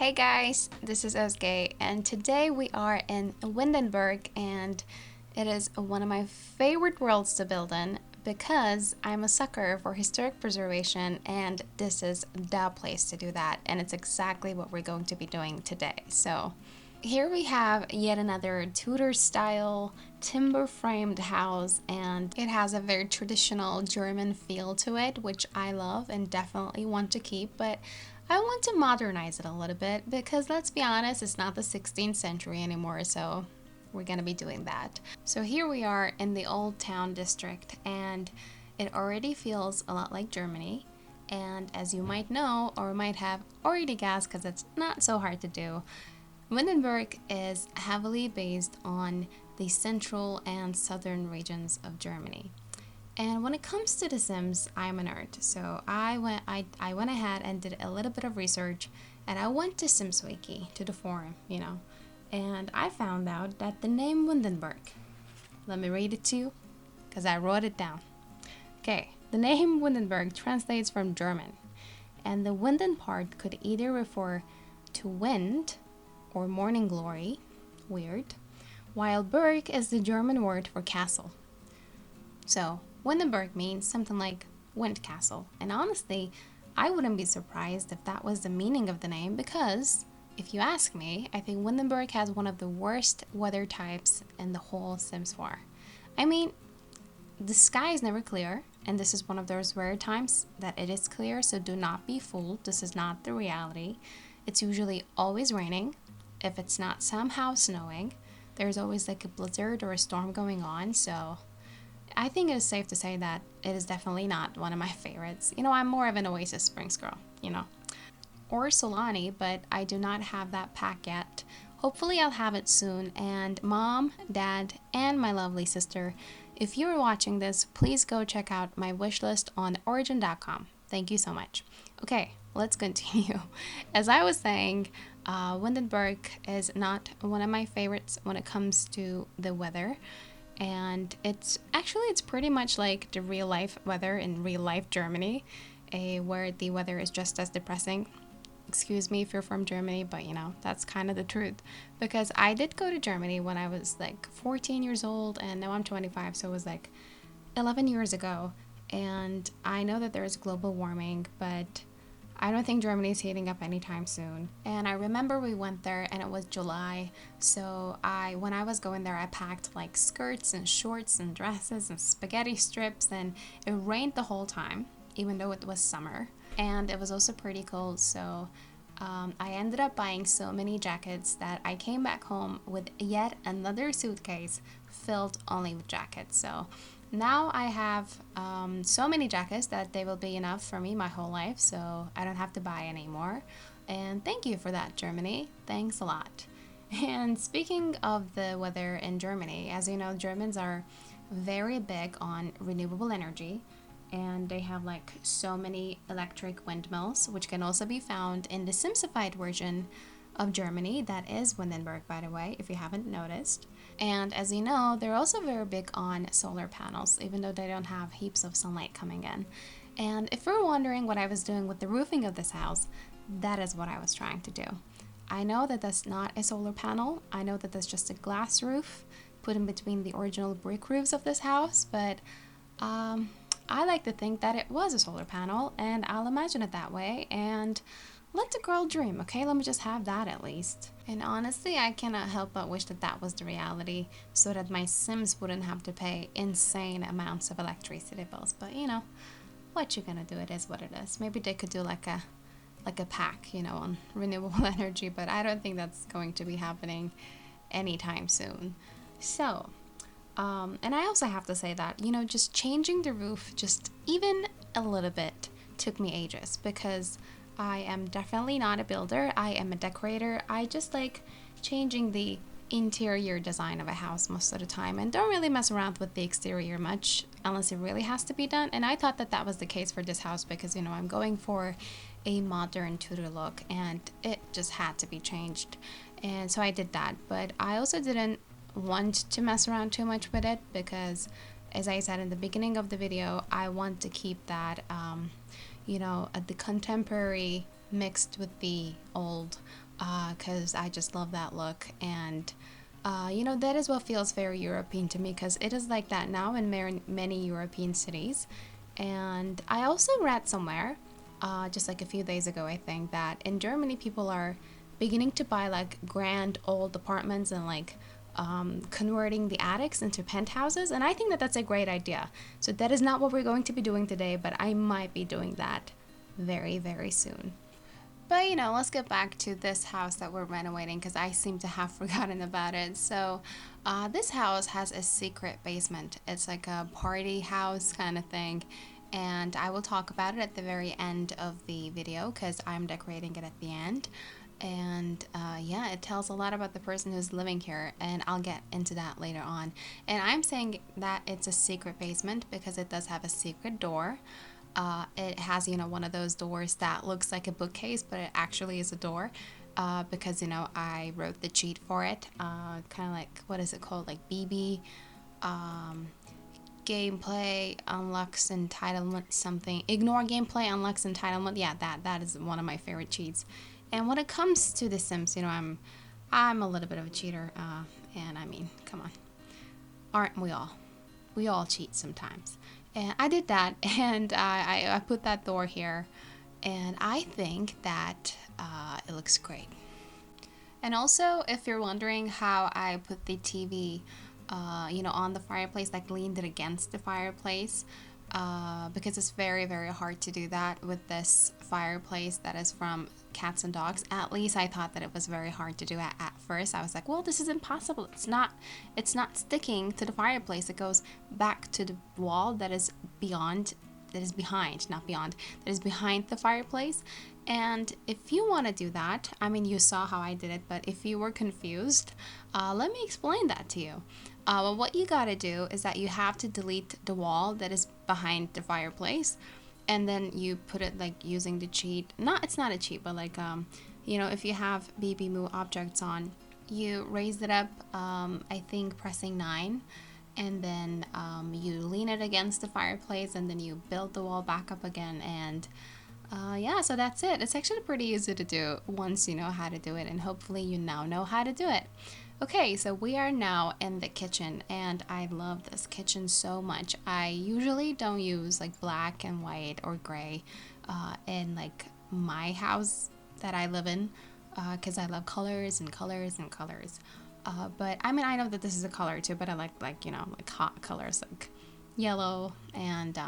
Hey guys, this is Ozge, and today we are in Windenburg, and it is one of my favorite worlds to build in because I'm a sucker for historic preservation, and this is the place to do that, and it's exactly what we're going to be doing today. So, here we have yet another Tudor style timber framed house, and it has a very traditional German feel to it, which I love and definitely want to keep, but I want to modernize it a little bit because let's be honest, it's not the 16th century anymore, so we're gonna be doing that. So here we are in the Old Town District, and it already feels a lot like Germany. And as you might know, or might have already guessed because it's not so hard to do, Windenburg is heavily based on the central and southern regions of Germany. And when it comes to The Sims, I'm a nerd. So I went ahead and did a little bit of research, and I went to SimsWiki, to the forum, and I found out that the name Windenburg, let me read it to you because I wrote it down. Okay, the name Windenburg translates from German, and the Winden part could either refer to wind or morning glory, weird, while Burg is the German word for castle. So, Windenburg means something like wind castle, and honestly, I wouldn't be surprised if that was the meaning of the name because, if you ask me, I think Windenburg has one of the worst weather types in the whole Sims 4. I mean, the sky is never clear, and this is one of those rare times that it is clear, so do not be fooled. This is not the reality. It's usually always raining. If it's not somehow snowing, there's always like a blizzard or a storm going on, so I think it is safe to say that it is definitely not one of my favorites. I'm more of an Oasis Springs girl. Or Solani, but I do not have that pack yet. Hopefully I'll have it soon, and Mom, Dad, and my lovely sister, if you're watching this, please go check out my wishlist on origin.com. Thank you so much. Okay, let's continue. As I was saying, Windenburg is not one of my favorites when it comes to the weather. And it's pretty much like the real life weather in real life Germany, where the weather is just as depressing. Excuse me if you're from Germany, but that's kind of the truth. Because I did go to Germany when I was like 14 years old, and now I'm 25, so it was like 11 years ago. And I know that there is global warming, but I don't think Germany is heating up anytime soon. And I remember we went there and it was July. So when I was going there, I packed like skirts and shorts and dresses and spaghetti strips, and it rained the whole time, even though it was summer. And it was also pretty cold. So I ended up buying so many jackets that I came back home with yet another suitcase filled only with jackets. So now I have so many jackets that they will be enough for me my whole life, so I don't have to buy anymore. And thank you for that, Germany. Thanks a lot. And speaking of the weather in Germany, as you know, Germans are very big on renewable energy, and they have like so many electric windmills, which can also be found in the Simsified version of Germany. That is Windenburg, by the way, if you haven't noticed. And as you know, they're also very big on solar panels, even though they don't have heaps of sunlight coming in. And if you're wondering what I was doing with the roofing of this house, that is what I was trying to do. I know that that's not a solar panel. I know that that's just a glass roof put in between the original brick roofs of this house, but I like to think that it was a solar panel, and I'll imagine it that way, and let the girl dream, okay? Let me just have that at least. And honestly, I cannot help but wish that that was the reality, so that my Sims wouldn't have to pay insane amounts of electricity bills. But what you gonna do? It is what it is. Maybe they could do like a pack, on renewable energy, but I don't think that's going to be happening anytime soon. So, and I also have to say that, just changing the roof, just even a little bit, took me ages because I am definitely not a builder. I am a decorator. I just like changing the interior design of a house most of the time and don't really mess around with the exterior much unless it really has to be done. And I thought that that was the case for this house because, I'm going for a modern Tudor look and it just had to be changed. And so I did that. But I also didn't want to mess around too much with it because, as I said in the beginning of the video, I want to keep that the contemporary mixed with the old because I just love that look. And that is what feels very European to me, because it is like that now in many European cities. And I also read somewhere, just like a few days ago, I think, that in Germany people are beginning to buy like grand old apartments and like converting the attics into penthouses. And I think that that's a great idea. So that is not what we're going to be doing today, but I might be doing that very, very soon. But let's get back to this house that we're renovating, because I seem to have forgotten about it. So, this house has a secret basement. It's like a party house kind of thing. And I will talk about it at the very end of the video, because I'm decorating it at the end. And yeah, it tells a lot about the person who's living here, and I'll get into that later on. And I'm saying that it's a secret basement because it does have a secret door. It has, one of those doors that looks like a bookcase, but it actually is a door. Because, I wrote the cheat for it. Kind of like, what is it called? Like BB, gameplay unlocks entitlement something. Ignore gameplay unlocks entitlement. Yeah, that is one of my favorite cheats. And when it comes to The Sims, I'm a little bit of a cheater. And I mean, come on. Aren't we all? We all cheat sometimes. And I did that, and I put that door here, and I think that it looks great. And also, if you're wondering how I put the TV, on the fireplace, like leaned it against the fireplace, because it's very, very hard to do that with this fireplace that is from Cats and Dogs. At least I thought that it was very hard to do at first. I was like, well, this is impossible. It's not sticking to the fireplace. It goes back to the wall that is behind, not beyond, that is behind the fireplace. And if you want to do that, I mean, you saw how I did it, but if you were confused, let me explain that to you. Well, what you gotta do is that you have to delete the wall that is behind the fireplace, and then you put it like using the cheat. It's not a cheat, but like, if you have BB Move objects on, you raise it up, I think pressing 9, and then you lean it against the fireplace, and then you build the wall back up again, and yeah, so that's it. It's actually pretty easy to do once you know how to do it, and hopefully you now know how to do it. Okay, so we are now in the kitchen, and I love this kitchen so much. I usually don't use like black and white or gray in like my house that I live in, because I love colors and colors and colors. But I mean, I know that this is a color too, but I like hot colors like yellow and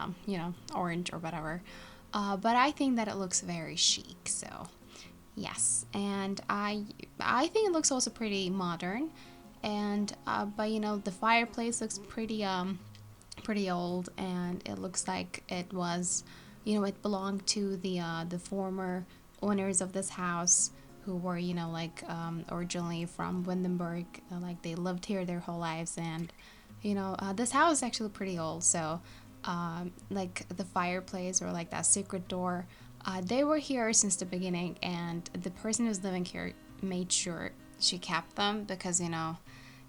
orange or whatever. But I think that it looks very chic, so yes. And I think it looks also pretty modern, and but the fireplace looks pretty old, and it looks like it was, it belonged to the former owners of this house, who were originally from Windenburg. Like they lived here their whole lives, and this house is actually pretty old. So like the fireplace or like that secret door, they were here since the beginning, and the person who's living here made sure she kept them because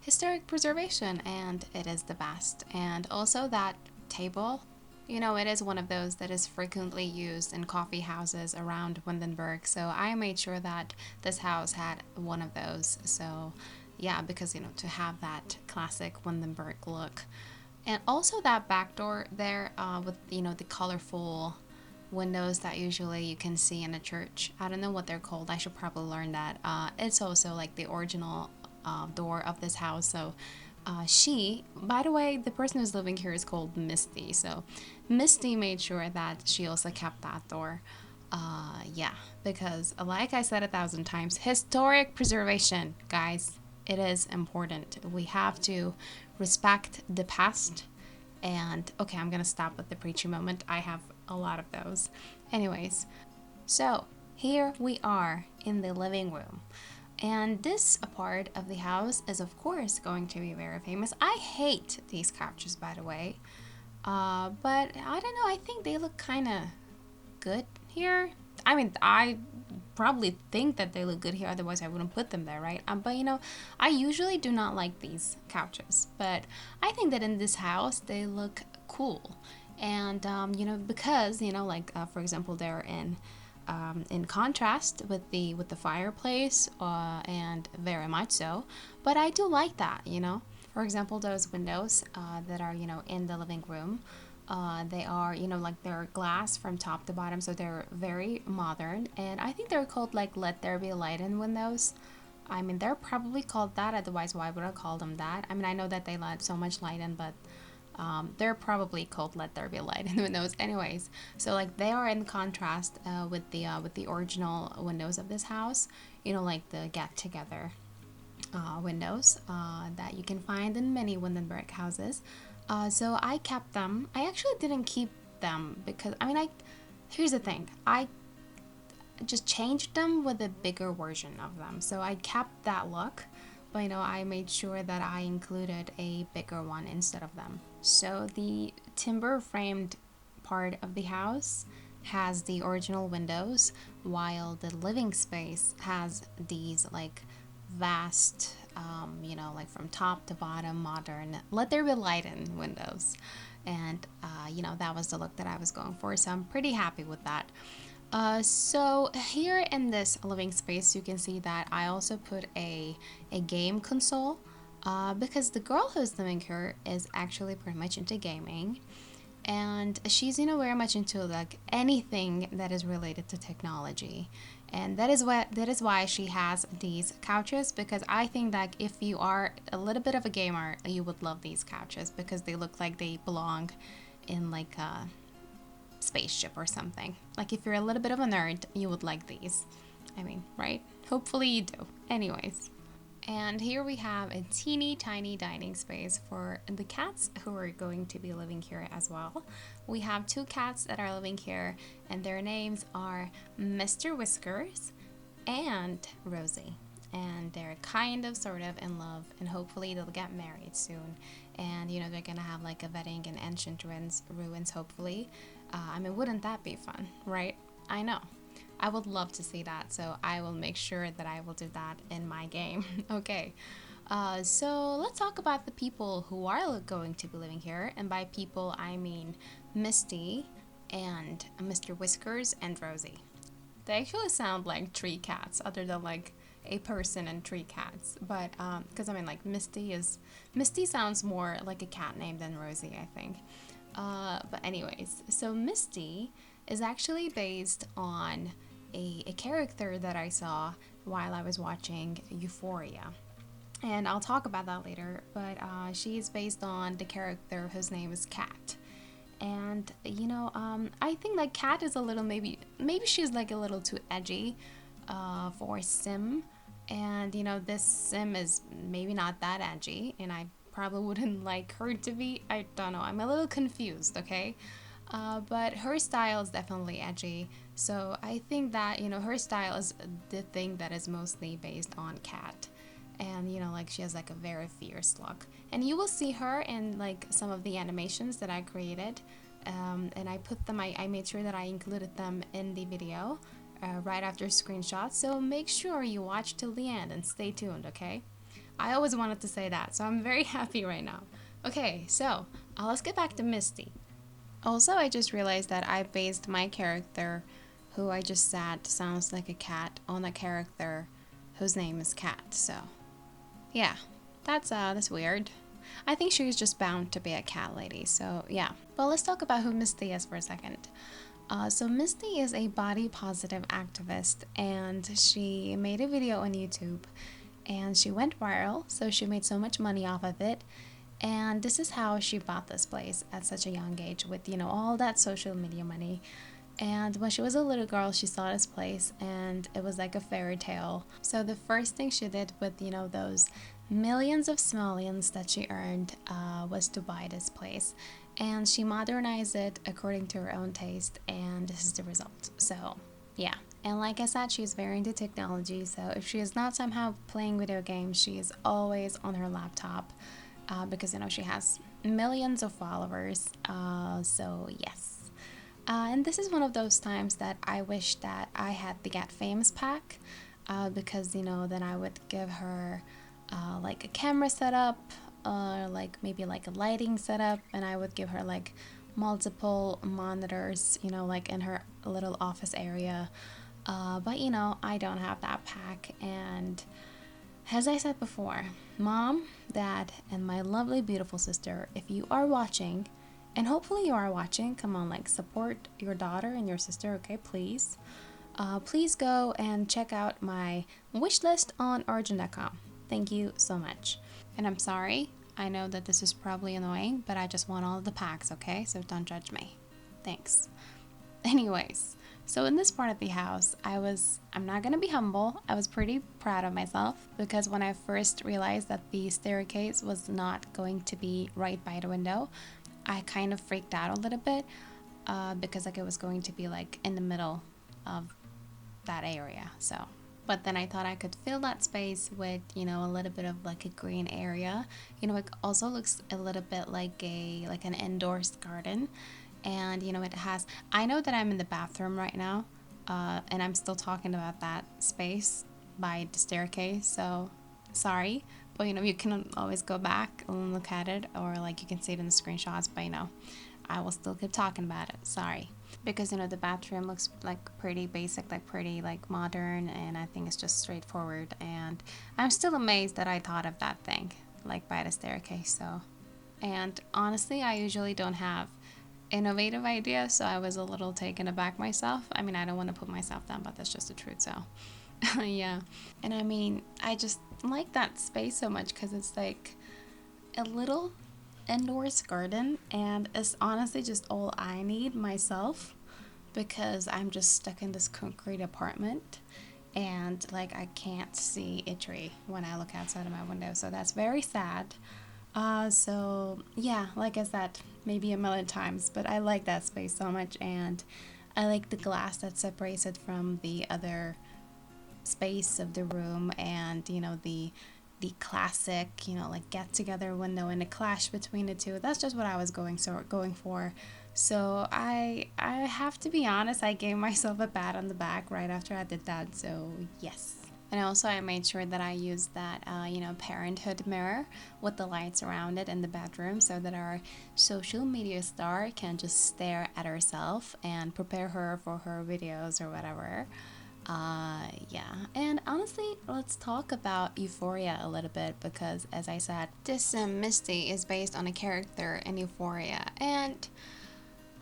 historic preservation, and it is the best. And also that table, it is one of those that is frequently used in coffee houses around Windenburg, so I made sure that this house had one of those. So yeah, because to have that classic Windenburg look. And also that back door there, with the colorful windows that usually you can see in a church. I don't know what they're called. I should probably learn that. It's also like the original door of this house. So by the way, the person who's living here is called Misty. So Misty made sure that she also kept that door. Yeah, because like I said 1,000 times, historic preservation, guys, it is important. We have to respect the past. And okay, I'm gonna stop with the preachy moment. I have a lot of those. Anyways, so here we are in the living room. And this part of the house is of course going to be very famous. I hate these couches, by the way. But I don't know, I think they look kind of good here. I mean, I probably think that they look good here, otherwise I wouldn't put them there, right? But I usually do not like these couches, but I think that in this house they look cool. And because like for example, they're in in contrast with the fireplace, and very much so. But I do like that, you know. For example, those windows that are, you know, in the living room. They are, you know, like they're glass from top to bottom, so they're very modern. And I think they're called like "Let There Be Light" in windows. I mean, they're probably called that. Otherwise, why would I call them that? I mean, I know that they let so much light in, but they're probably called "Let There Be Light" in the windows, anyways. So like they are in contrast with the original windows of this house. You know, like the get together windows that you can find in many Windenburg houses. So I kept them. I actually didn't keep them because I mean, here's the thing. I just changed them with a bigger version of them. So I kept that look, but you know, I made sure that I included a bigger one instead of them. So the timber framed part of the house has the original windows, while the living space has these like vast, you know, like from top to bottom, modern, let there be light in windows. And, you know, that was the look that I was going for. So I'm pretty happy with that. So here in this living space, you can see that I also put a game console because the girl who's living here is actually pretty much into gaming, and she's, you know, very much into like anything that is related to technology. And that is why she has these couches, because I think that if you are a little bit of a gamer, you would love these couches because they look like they belong in like a spaceship or something. Like if you're a little bit of a nerd, you would like these. I mean, right? Hopefully you do. Anyways. And here we have a teeny tiny dining space for the cats who are going to be living here as well. We have two cats that are living here, and their names are Mr. Whiskers and Rosie. And they're kind of sort of in love, and hopefully they'll get married soon. And you know, they're gonna have like a wedding in ancient ruins hopefully. I mean, wouldn't that be fun, right? I know. I would love to see that, so I will make sure that I will do that in my game. Okay, so let's talk about the people who are going to be living here. And by people, I mean Misty and Mr. Whiskers and Rosie. They actually sound like three cats, other than like a person and three cats. But because I mean, like Misty sounds more like a cat name than Rosie, I think. But anyways, so Misty is actually based on a character that I saw while I was watching Euphoria. And I'll talk about that later, but she is based on the character whose name is Kat. And you know, I think that Kat is a little maybe she's like a little too edgy for Sim. And you know, this Sim is maybe not that edgy, and I probably wouldn't like her to be. I don't know, I'm a little confused, okay? But her style is definitely edgy, so I think that, you know, her style is the thing that is mostly based on Kat. And you know, like she has like a very fierce look, and you will see her in like some of the animations that I created, and I put them, I made sure that I included them in the video right after screenshots, so make sure you watch till the end and stay tuned, okay? I always wanted to say that, so I'm very happy right now. Okay, so let's get back to Misty. Also, I just realized that I based my character, who I just said sounds like a cat, on a character whose name is Cat. So, yeah, that's weird. I think she was just bound to be a cat lady. So, yeah. But let's talk about who Misty is for a second. So Misty is a body positive activist, and she made a video on YouTube, and she went viral. So she made so much money off of it. And this is how she bought this place at such a young age, with, you know, all that social media money. And when she was a little girl, she saw this place and it was like a fairy tale. So the first thing she did with, you know, those millions of simoleons that she earned was to buy this place. And she modernized it according to her own taste, and this is the result. So, yeah. And like I said, she's very into technology. So if she is not somehow playing video games, she is always on her laptop. Because, you know, she has millions of followers. So yes. And this is one of those times that I wish that I had the Get Famous pack, because, you know, then I would give her like a camera setup, like maybe like a lighting setup, and I would give her like multiple monitors, like in her little office area. But I don't have that pack. And as I said before, mom, dad, and my lovely, beautiful sister, if you are watching, and hopefully you are watching, come on, support your daughter and your sister, okay, please. Please go and check out my wish list on Origin.com. Thank you so much. And I'm sorry, I know that this is probably annoying, but I just want all of the packs, okay? So don't judge me. Thanks. Anyways, so in this part of the house, I'm not gonna be humble, I was pretty proud of myself because when I first realized that the staircase was not going to be right by the window, I kind of freaked out a little bit because it was going to be in the middle of that area. But then I thought I could fill that space with, a little bit of a green area. It also looks a little bit like an indoors garden. And, it has, I know that I'm in the bathroom right now, and I'm still talking about that space by the staircase. So, sorry. But, you can always go back and look at it, or you can see it in the screenshots, but, I will still keep talking about it. Sorry. Because, the bathroom looks pretty basic, pretty modern, and I think it's just straightforward. And I'm still amazed that I thought of that thing, by the staircase. So, and honestly, I usually don't have innovative ideas, so I was a little taken aback myself. I mean, I don't want to put myself down, but that's just the truth. So, yeah. And I mean, I just like that space so much because it's a little indoors garden, and it's honestly just all I need myself because I'm just stuck in this concrete apartment and I can't see a tree when I look outside of my window, so that's very sad. So yeah, like I said, maybe a million times, but I like that space so much, and I like the glass that separates it from the other space of the room, and the classic, get together window and a clash between the two. That's just what I was going for. So I have to be honest, I gave myself a pat on the back right after I did that. So yes. And also I made sure that I used that, parenthood mirror with the lights around it in the bedroom so that our social media star can just stare at herself and prepare her for her videos or whatever. Yeah, and honestly, let's talk about Euphoria a little bit because, as I said, this Misty is based on a character in Euphoria, and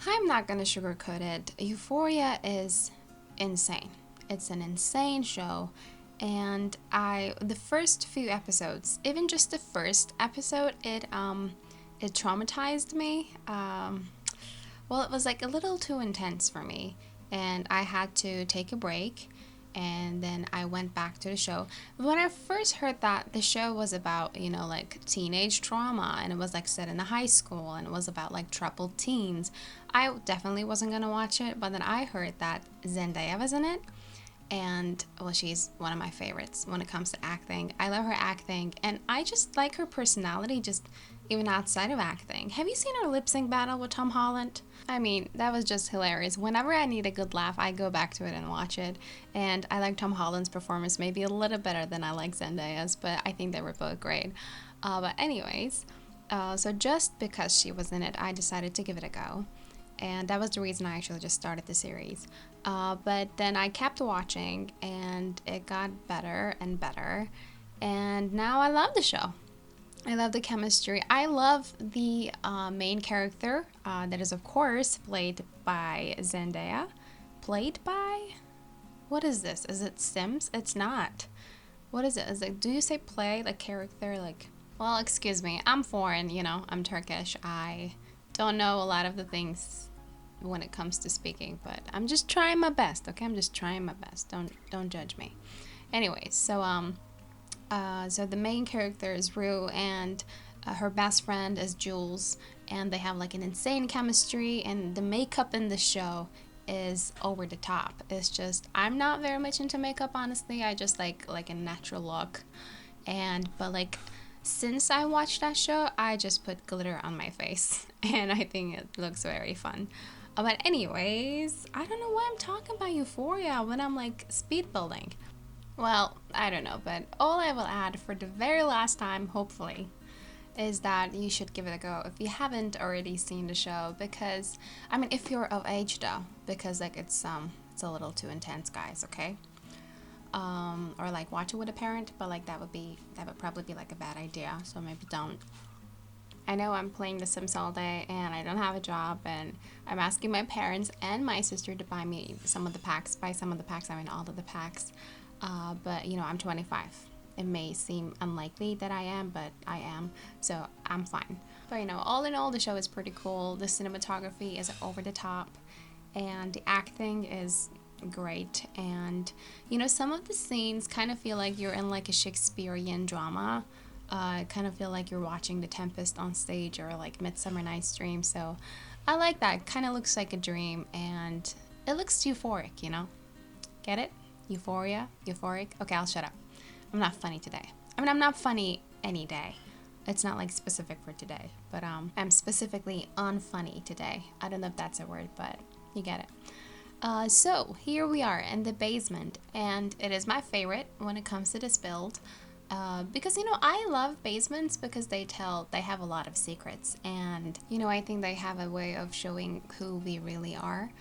I'm not gonna sugarcoat it. Euphoria is insane. It's an insane show, and the first few episodes, even just the first episode, it traumatized me. Well, it was a little too intense for me, and I had to take a break, and then I went back to the show. When I first heard that the show was about, teenage trauma, and it was set in a high school, and it was about troubled teens, I definitely wasn't gonna watch it. But then I heard that Zendaya was in it, and well, she's one of my favorites when it comes to acting. I love her acting, and I just like her personality, just even outside of acting. Have you seen her lip sync battle with Tom Holland? I mean, that was just hilarious. Whenever I need a good laugh, I go back to it and watch it. And I like Tom Holland's performance maybe a little better than I like Zendaya's, but I think they were both great. But anyways, so just because she was in it, I decided to give it a go. And that was the reason I actually just started the series. But then I kept watching, and it got better and better. And now I love the show. I love the chemistry. I love the main character that is, of course, played by Zendaya. Played by? What is this? Is it Sims? It's not. What is it? Is it? Do you say play, character? Well, excuse me. I'm foreign, I'm Turkish. I don't know a lot of the things when it comes to speaking, but I'm just trying my best, okay? I'm just trying my best. Don't judge me. Anyways, so so the main character is Rue, and her best friend is Jules, and they have an insane chemistry, and the makeup in the show is over the top. It's just, I'm not very much into makeup, honestly. I just like a natural look, but since I watched that show, I just put glitter on my face, and I think it looks very fun. But anyways, I don't know why I'm talking about Euphoria when I'm speed building. Well, I don't know, but all I will add for the very last time, hopefully, is that you should give it a go if you haven't already seen the show, because I mean, if you're of age though, because like it's a little too intense, guys, okay? Or like watch it with a parent, but like that would probably be like a bad idea, so maybe don't. I know I'm playing The Sims all day and I don't have a job, and I'm asking my parents and my sister to buy me some of the packs. By some of the packs, I mean all of the packs. But you know, I'm 25. It may seem unlikely that I am, but I am, so I'm fine. But you know, all in all, the show is pretty cool. The cinematography is over the top, and the acting is great. And you know, some of the scenes kind of feel like you're in like a Shakespearean drama. I kind of feel like you're watching The Tempest on stage, or like Midsummer Night's Dream. So I like that. Kind of looks like a dream, and it looks euphoric, you know? Get it? Euphoria? Euphoric? Okay, I'll shut up. I'm not funny today. I mean, I'm not funny any day. It's not like specific for today, but I'm specifically unfunny today. I don't know if that's a word, but you get it. So here we are in the basement, and it is my favorite when it comes to this build. Because you know, I love basements because they have a lot of secrets, and you know, I think they have a way of showing who we really are.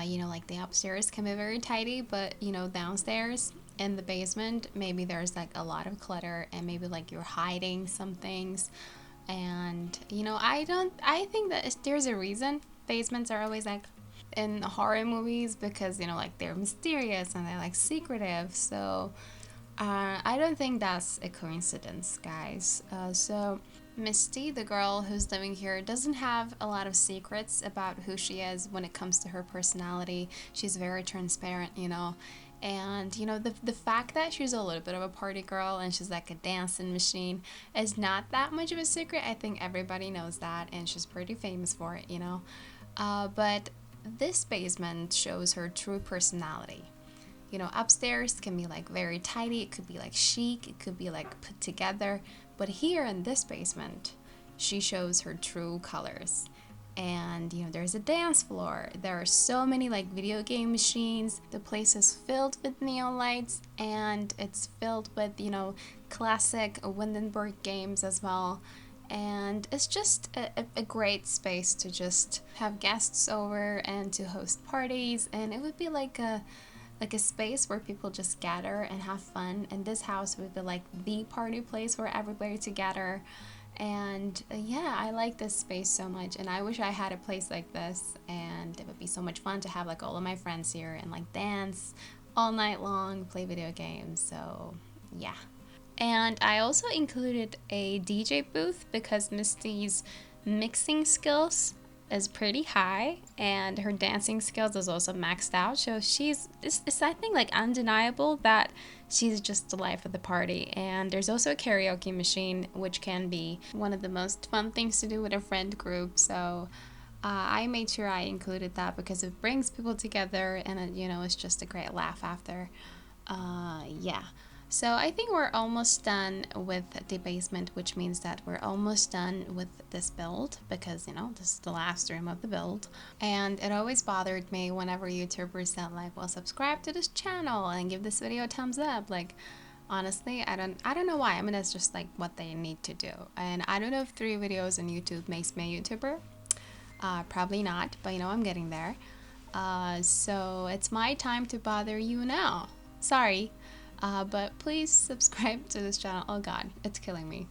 You know, like the upstairs can be very tidy, but you know, downstairs in the basement, maybe there's like a lot of clutter, and maybe like you're hiding some things. And you know, I think that there's a reason basements are always like in horror movies, because you know, like they're mysterious and they're like secretive. So I don't think that's a coincidence, guys. So Misty, the girl who's living here, doesn't have a lot of secrets about who she is when it comes to her personality. She's very transparent, you know. And you know, the fact that she's a little bit of a party girl and she's like a dancing machine is not that much of a secret. I think everybody knows that, and she's pretty famous for it, you know. But this basement shows her true personality. You know, upstairs can be like very tidy, it could be like chic, it could be like put together, but here in this basement, she shows her true colors. And you know, there's a dance floor, there are so many like video game machines, the place is filled with neon lights, and it's filled with, you know, classic Windenburg games as well. And it's just a great space to just have guests over and to host parties, and it would be like a space where people just gather and have fun. And this house would be like the party place for everybody to gather. And yeah, I like this space so much, and I wish I had a place like this, and it would be so much fun to have like all of my friends here and like dance all night long, play video games. So yeah. And I also included a DJ booth because Misty's mixing skills is pretty high, and her dancing skills is also maxed out. So it's I think like undeniable that she's just the life of the party. And there's also a karaoke machine, which can be one of the most fun things to do with a friend group. So I made sure I included that because it brings people together, and it, you know, it's just a great laugh after. Yeah. So I think we're almost done with the basement, which means that we're almost done with this build, because you know, this is the last room of the build. And it always bothered me whenever YouTubers said like, well, subscribe to this channel and give this video a thumbs up. Like, honestly, I don't know why. I mean, that's just like what they need to do. And I don't know if 3 videos on YouTube makes me a YouTuber. Probably not, but you know, I'm getting there. So it's my time to bother you now. Sorry. But please subscribe to this channel. Oh god, it's killing me.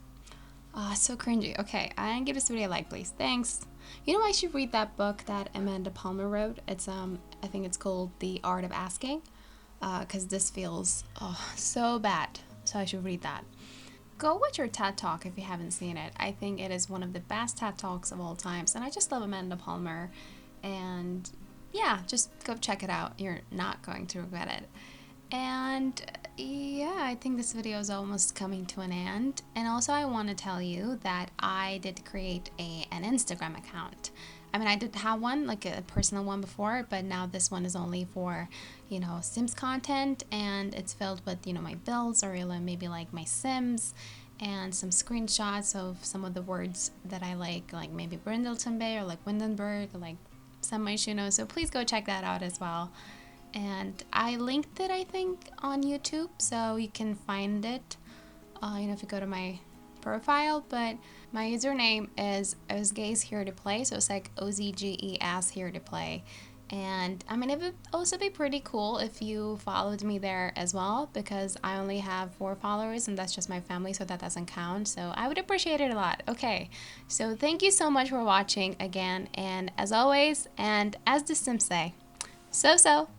So cringy. Okay, and give this video a like, please. Thanks. You know, I should read that book that Amanda Palmer wrote. It's I think it's called The Art of Asking. Cause this feels so bad. So I should read that. Go watch her TED Talk if you haven't seen it. I think it is one of the best TED Talks of all times, and I just love Amanda Palmer. And yeah, just go check it out. You're not going to regret it. And yeah, I think this video is almost coming to an end. And also I want to tell you that I did create an Instagram account. I mean, I did have one, like a personal one before, but now this one is only for, you know, Sims content, and it's filled with, you know, my builds, or maybe like my Sims, and some screenshots of some of the words that I like maybe Brindleton Bay or like Windenburg, or like some much, you know, so please go check that out as well. And I linked it, I think, on YouTube, so you can find it. You know, if you go to my profile, but my username is ozgeoguz here to play, so it's like ozgeoguz here to play. And I mean, it would also be pretty cool if you followed me there as well, because I only have 4 followers and that's just my family, so that doesn't count. So I would appreciate it a lot. Okay, so thank you so much for watching again, and as always, and as the Sims say, so.